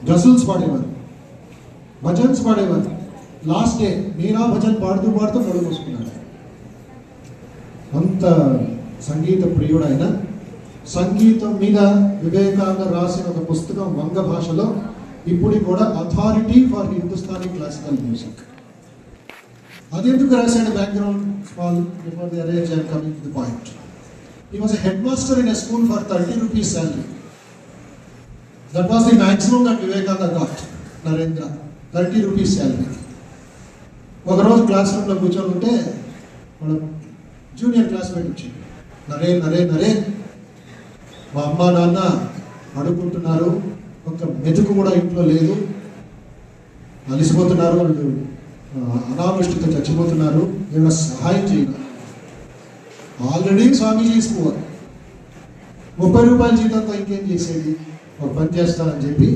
Ghazals పాడేవారు, bhajans పాడేవారు. Last day మీరా భజన్ పాడుతూ పాడుతూ నడుము మూసుకున్నాడు. అంత సంగీత ప్రియుడైన, సంగీతం మీద వివేకానంద రాసిన ఒక పుస్తకం వంగ భాషలో ఇప్పుడు కూడా authority for Hindustani classical music. అది ఎందుకు రాశాడు? Background small before the arrange I'm coming to the point. He was a headmaster in a school for 30 rupees salary. That was the maximum that Vivekananda got. Narendra, 30 rupees salary. ఒక రోజు class రూమ్లో కూర్చొని ఉంటే మన junior classmate వచ్చింది. నరేన్ మా అమ్మ నాన్న అడుగుంటున్నారు, ఒక మెతుకు కూడా ఇంట్లో లేదు, అలిసిపోతున్నారు, వాళ్ళు అనావృష్టితో చచ్చిపోతున్నారు, ఏమైనా సహాయం చేయాలి. ఆల్రెడీ స్వామీజీ ఇసుకోవాలి, 30 రూపాయల జీతంతో ఇంకేం చేసేది, ఒక పని చేస్తానని చెప్పి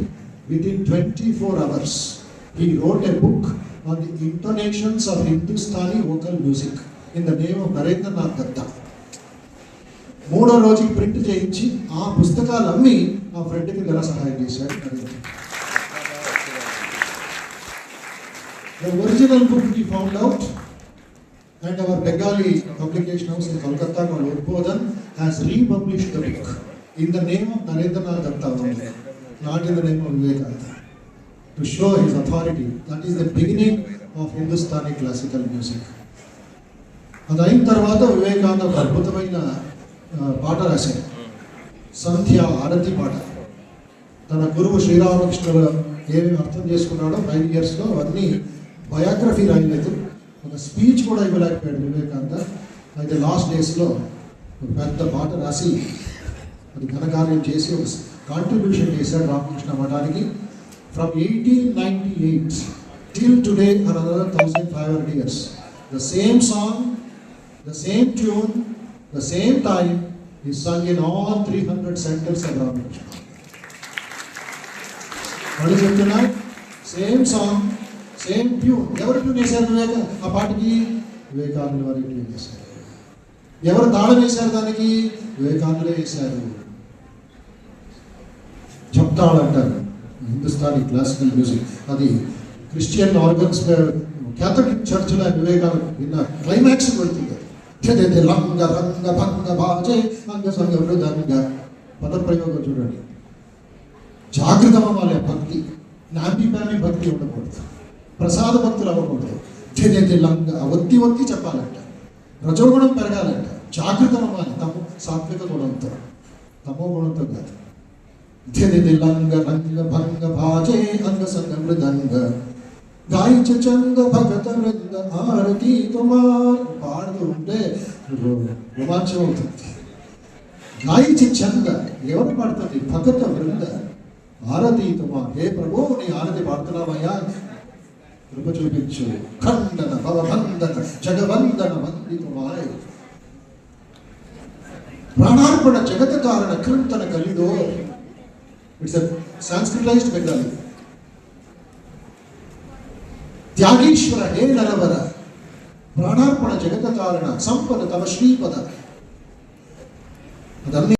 within 24 hours he wrote a book on the intonations of Hindustani vocal music in the name of Narendranath Datta. 3వ రోజుకి ప్రింట్ చేయించి ఆ పుస్తకాలు అమ్మి ఆ ఫ్రెండ్కి ఘన సహాయం చేశాడు Narendra. The original book we found out, and our Bengali publication house in Kolkata called Udbodhan has republished the book in the name of Narendranath Datta only, not in the name of Vivekananda, to show his authority. That is the beginning of Hindustani classical music. అదైన తర్వాత వివేకానంద ఒక అద్భుతమైన పాట రాశారు, సంధ్య ఆరతి పాట. తన గురువు శ్రీరామకృష్ణుడు ఏమేమి అర్థం చేసుకున్నాడో 5 yearsలో అవన్నీ బయోగ్రఫీ రాయలేదు, ఒక స్పీచ్ కూడా ఇవ్వలేకపోయాడు వివేకానంద. అయితే లాస్ట్ డేస్లో ఒక పెద్ద పాట రాసి అది ఘనకార్యం చేసి ఒక కాంట్రిబ్యూషన్ చేశాడు రామకృష్ణ మఠానికి. From 1898 till today, another 1500 years, the same song, the same tune, the same time is sung in all 300 centers of Ramakrishna. మళ్ళీ చెప్తున్నా, సేమ్ సాంగ్, సేమ్ ట్యూన్. ఎవరు ట్యూన్ చేశారు? ఆ పాటకి వివేకానంద వారి ట్యూన్ చేశారు. ఎవరు తాళం వేశారు? దానికి వివేకానందలే వేశారు. చెప్తాడు అంటారు హిందుస్థానీ క్లాసికల్ మ్యూజిక్. అది క్రిస్టియన్ ఆర్గన్స్ క్యాథలిక్ చర్చ్లో వివేకానంద విన్న క్లైమాక్స్ వెళ్తుంది. లంగ రంగ భంగ బాజే అంగ సంగ మృదంగ. పదప్రయోగం చూడండి. జాగృతం అవ్వాలి భక్తి, నాంబిపాని భక్తి ఉండకూడదు, ప్రసాద భక్తులు అవ్వకూడదు. లంగ ఒత్తి ఒత్తి చెప్పాలంట, రజోగుణం పెరగాలంట, జాగృతం అవ్వాలి. సాత్విక గుణంతో, తమో గుణంతో కాదు. లంగ రంగ భంగ భాజే అంగ సంగ మృదంగ గాయించ చంద భగత వృంద ఆరతి కుమార్. పాడుతూ ఉంటే రోమాంచం అవుతుంది. గాయించి చంద ఎవరు పాడుతుంది? భగత వృంద ఆరతి కుమార్. హే ప్రభు, నీ ఆరతి పాడుతున్నావయ్యా, కృప చూపించు. ఖండన భవబంధన జగవందన వందితుమాయ్. ప్రాణార్పణ జగత కారణ కృంతన కలిదో. It's a సాంస్క్రిటైజ్డ్ Bengali. త్యాగీశ్వర హే నరవర, ప్రాణార్పణ జగత కారణ సంపద తవ శ్రీపద. అదన్నీ